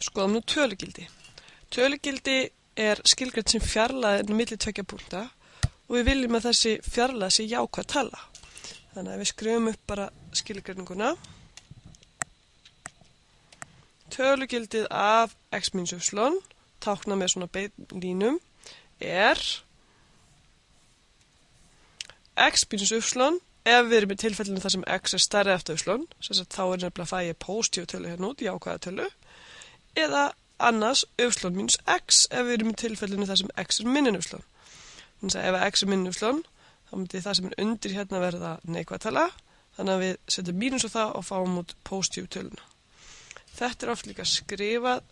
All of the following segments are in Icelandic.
Skoðum nú tölugildi. Tölugildi skilgreint sem fjarlæðin milli tveggja punkta og við viljum að þessi fjarlæð sé jákvæð tala. Þannig að við skrifum upp bara skilgreininguna. Tölugildið af x mínus y, tákna með svona beinlínum, x mínus y, ef við erum í tilfellinu þar sem x stærri eftir y, þá nefnilega fæ ég pósitífa tölu hérna út, jákvæða tölu, eða annars y mínus x ef við erum í tilfellinu þar sem x minni en y. Þannig að ef x minni en y, þá myndi það sem undir hérna verða neikvæð tala, þannig að við setjum mínus á það og fáum út pósitífu töluna. Þetta oft líka skrifað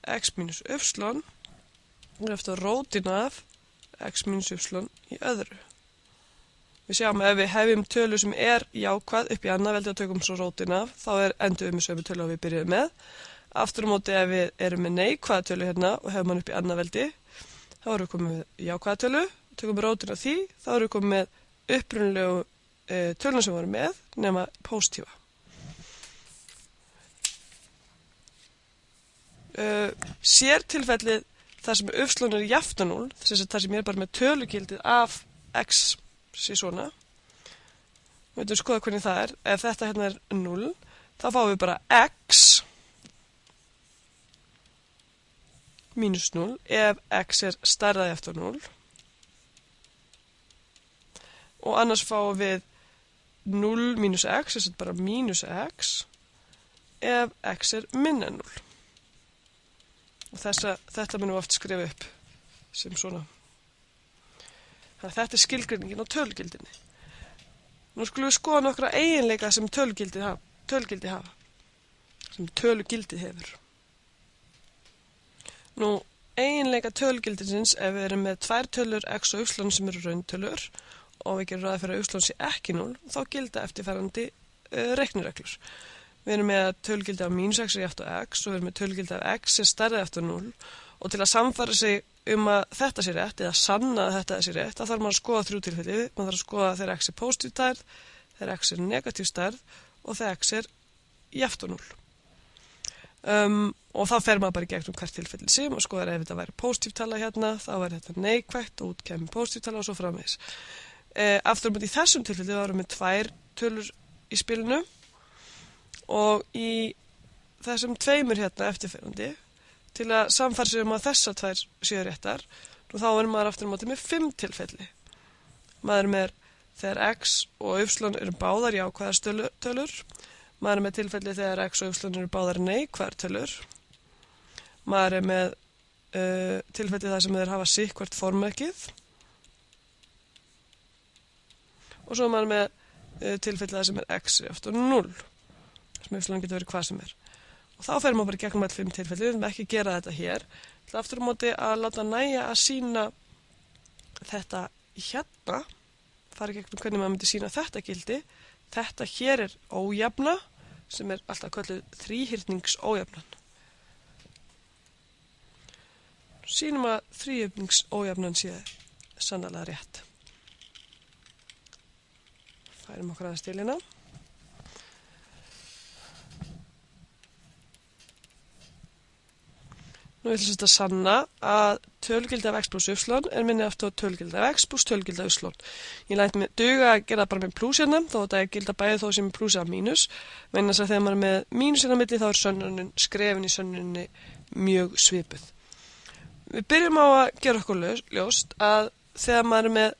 x mínus y eftir rótin af x mínus y í öðru. Við sjáum að ef við hefjum tölu sem jákvæð upp í annað veldi og tökum svo rótin af, þá endur við með sömu tölu og við byrjuðum með. Aftur á móti ef við erum með neikvæða tölu hérna og hefum hann upp í annað veldi, þá erum við komið með jákvæða tölu, tökum rótin af því, þá erum við komið með upprunalegu töluna sem við vorum með, nema pósitífa. Sér tilfellið þar sem y jafnt á 0, þar sem ég bara með tölugildið af x sé svona. Við veitum skoða hvernig það ef þetta hérna 0, þá fáum við bara x mínus 0 ef x stærra eftir 0. Og annars fáum við 0 mínus x, þess að bara mínus x ef x minna en 0. Og þetta munum við oft skrifa upp sem svona. Þannig að þetta skilgreiningin á tölugildinni. Nú skulum við skoða nokkra eiginleika sem tölugildi hafa. Sem tölugildið hefur. Nú, eiginleika tölugildisins ef við erum með tvær tölur x og y sem eru rauntölur og við gerum ráð fyrir að y sé ekki 0, þá gilda eftirfarandi reiknireglur. Við erum með tölugildi af mínus x jafnt á x og við erum með tölugildi af x stærra eftir 0 og til að samfæra sig að þetta sé rétt eða sanna að þetta sé rétt, þá þarf maður að skoða þrjú tilfelli. Maður þarf að skoða þegar x pósitív stærð, þegar x negatív stærð og þegar x jafnt á 0. Og þá fer maður bara í gegnum hvert tilfelli sem og skoðar ef þetta væri pósitív tala hérna, þá væri þetta neikvætt og út kemur pósitív tala og svo framvegis. Aftur í þessum tilfelli þá erum við tvær tölur í spilinu og í þessum tveimur hérna eftirferandi til að samfæra sig að þessar tvær séu réttar og þá erum maður aftur á móti með 5 tilfelli. Maður er með þegar x og y eru báðar jákvæðar tölur, maður er með tilfelli þegar x og y eru báðar neikvæðar tölur, maður er með tilfelli þar sem þeir hafa sitt formerkið og svo maður er með tilfelli þar sem x eftir 0, sem y getur verið hvað sem Og þá fer maður bara gegnum all 5 tilfelli, við viljum ekki gera þetta hér. Það er aftur á móti að láta nægja að sýna þetta hérna, fara gegnum hvernig maður myndi sýna þetta gildi. Þetta hér ójafna, sem alltaf kölluð þríhyrningsójafnan. Sýnum að þríhyrningsójafnan sé sannarlega rétt. Færum okkur aðeins til hérna. Nú ætlum við að sanna að tölugildi af x plus y minni aftur tölugildi af x plus tölugildi af y. Ég læt mig duga að gera það bara með plus hérna, þó þetta gilda bæði þó sem plus af mínus. Vegna þess að þegar maður er með mínus hérna milli þá skrefin í sönnuninni mjög svipuð. Við byrjum á að gera okkur ljóst að þegar maður er með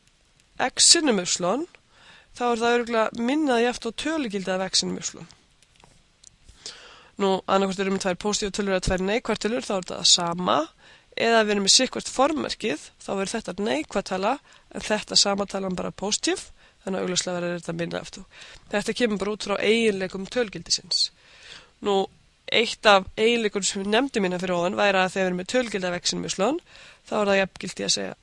x sinnum y, þá það örugglega minnað jafnt á tölugildi af x sinnum y. Nú, annarkvort erum við tvær pósitívar tölur eða tvær neikvæðar tölur, þá þetta það sama. Eða við erum með sikkvart formerkið, þá verður þetta neikvæð tala, en þetta sama talan bara pósitív, þannig að augljóslega verður þetta minna eftir. Þetta kemur bara út frá eiginleikum tölgildisins. Nú, eitt af eiginleikum sem við nefndum hérna fyrir ofan væri að þegar við erum með tölgildi af x-inum y, þá það jafngildi að segja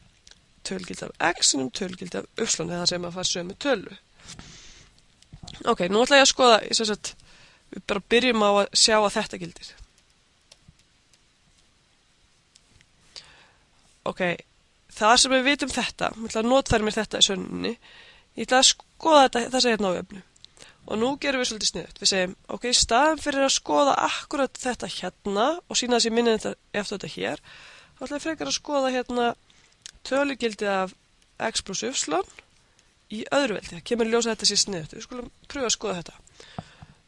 tölgildi af x-inum, tölgildi af y, eða sem að fara sömu tölu. Ok, nú ætla ég að skoða, við bara byrjum á að sjá að þetta gildir. Ok, það sem við vitum þetta, ég ætla að notfæra mér þetta í sönninni, ég ætla að skoða þetta, þessa hérna ójöfnu. Og nú gerum við svolítið sniðugt. Við segjum, ok, staðan fyrir að skoða akkurat þetta hérna og sína þessi minni eftir þetta hér, þá ætla ég frekar að skoða hérna tölugildið af x plus y í öðru veldi. Það kemur í ljós að þetta sé sniðugt. Við skulum pröfa að skoða þetta.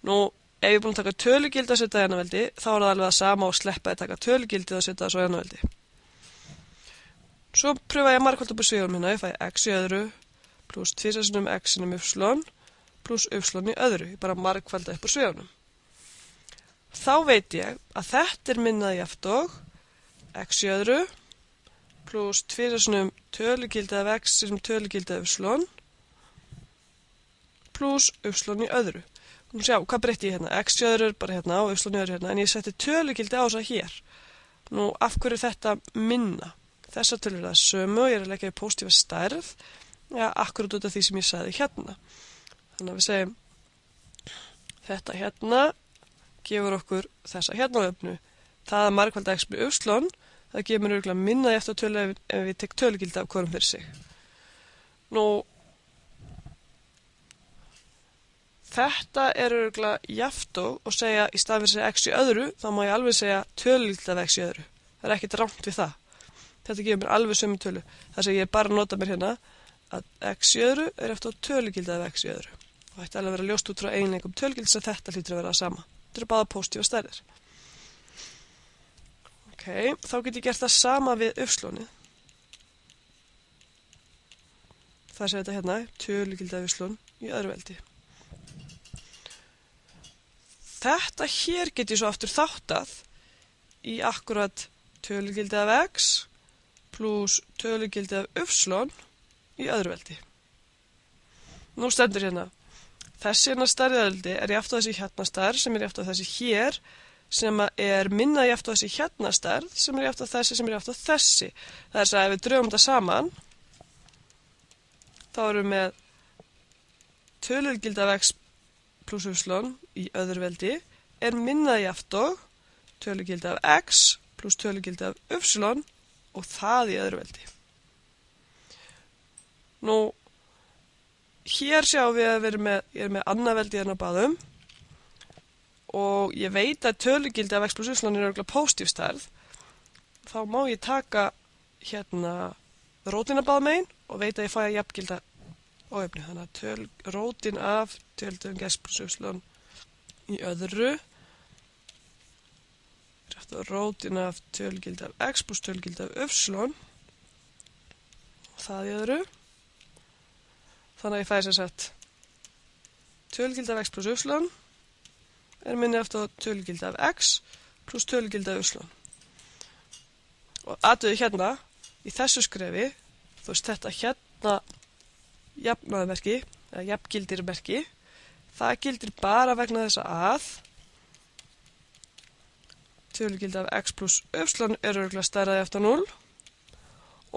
Nú, ef ég er búin að taka tölugildið að setja í annað veldi, þá er það alveg að sama og sleppa að taka tölugildið að setja það svo í annað veldi. Svo pröfa ég að margfalda upp á svigunum hérna. Ég fæ x í öðru plus 2 sinnum x sinnum y plus y í öðru. Ég bara margfalda upp á svigunum. Þá veit ég að þetta er minnað jafnt og x í öðru plus 2 sinnum tölugildið af x sinnum tölugildið af y plus y í öðru. Nú sjá, hvað breytti ég hérna? X í öðru er bara hérna og y í öðru hérna, en ég setti tölugildið á þess að hér. Nú, af hverju þetta minna? Þessar tölur er það sömu og ég er að leggja í pósitífa stærð, ja, akkurat út af því sem ég sagði hérna. Þannig að við segjum, þetta hérna gefur okkur þessa hérna á öfnu. Það að margfalda x með y, það gefur mér örugglega minna eftir tölu ef við tek tölugildið af hvorum fyrir sig. Nú, þetta er örugglega jafnt og segja í stað fyrir að segja x í öðru, þá má ég alveg segja tölugildið af x í öðru. Það er ekkert rangt við það. Þetta gefur mér alveg sömu tölu. Það sem ég bara nota mér hérna að x í öðru er eftir tölugildið af x í öðru. Og þetta er alveg að vera ljóst út frá eiginleikum tölugildis að þetta hlýtur að vera það sama. Þetta eru báða pósitífa stærðir. Ok, þá get ég gert það sama við y. Það sé þetta hérna, tölugildið af y í öðru veldi. Þetta hér get ég svo aftur þáttað í akkurat tölugildið af x plus tölugildið af y í öðru veldi. Nú stendur hérna, þessi hérna stærðveldi er jafnt á þessi hérna stærð sem er jafnt á þessi hér sem er minna jafnt á þessi hérna stærð sem er jafnt á þessi sem er jafnt á þessi. Það er að ef við drögum þetta saman, þá erum við með tölugildið af x plus y í öðru veldi er minna jafnt og tölugildið af x plus tölugildið af y og það í öðru veldi. Nú, hér sjáum við að ég er með annað veldi hérna á báðum og ég veit að tölugildið af x plus y er örugglega pósitív stærð. Þá má ég taka hérna rótina báðum megin og veit að ég fæ að jafngilda ójöfnu. Þannig að rótin af tölugildið af x plus y í öðru rótin af tölugildið af x plus tölugildið af y og það í öðru. Þannig að ég fæ sem sagt tölugildið af x plus y er minni eftir tölugildið af x plus tölugildið af y. Og athugið hérna, í þessu skrefi, þú veist þetta hérna jafnaðarmerki, eða jafngildirmerki, það gildir bara vegna þess að tölugildið af x plus y er örugglega stærra eftir 0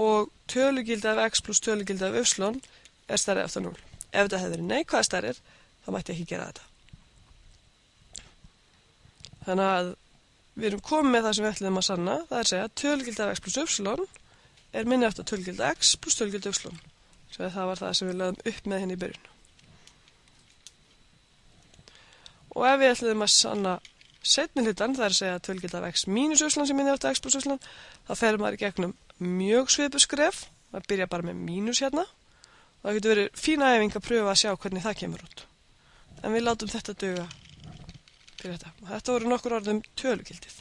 og tölugildið af x plus tölugildið af y er stærra eftir 0. Ef þetta hefði verið neikvæðar stærðir, þá mætti ég ekki gera þetta. Þannig að við erum komið með það sem við ætluðum að sanna, það er að segja að tölugildið af x plus y er minni eftir tölugildið af x plus tölugildið af y. Svo það var það sem við lögðum upp með henni í byrjun. Og ef við ætluðum að sanna seinni hlutan, það er að segja að tölugildið af x mínus y sem minni eftir x plus y, þá fer maður í gegnum mjög svipuð skref. Maður byrja bara með mínus hérna. Og það getur verið fína æfing að pröfa að sjá hvernig það kemur út. En við látum þetta duga fyrir þetta. Þetta voru nokkur orð um tölugildið.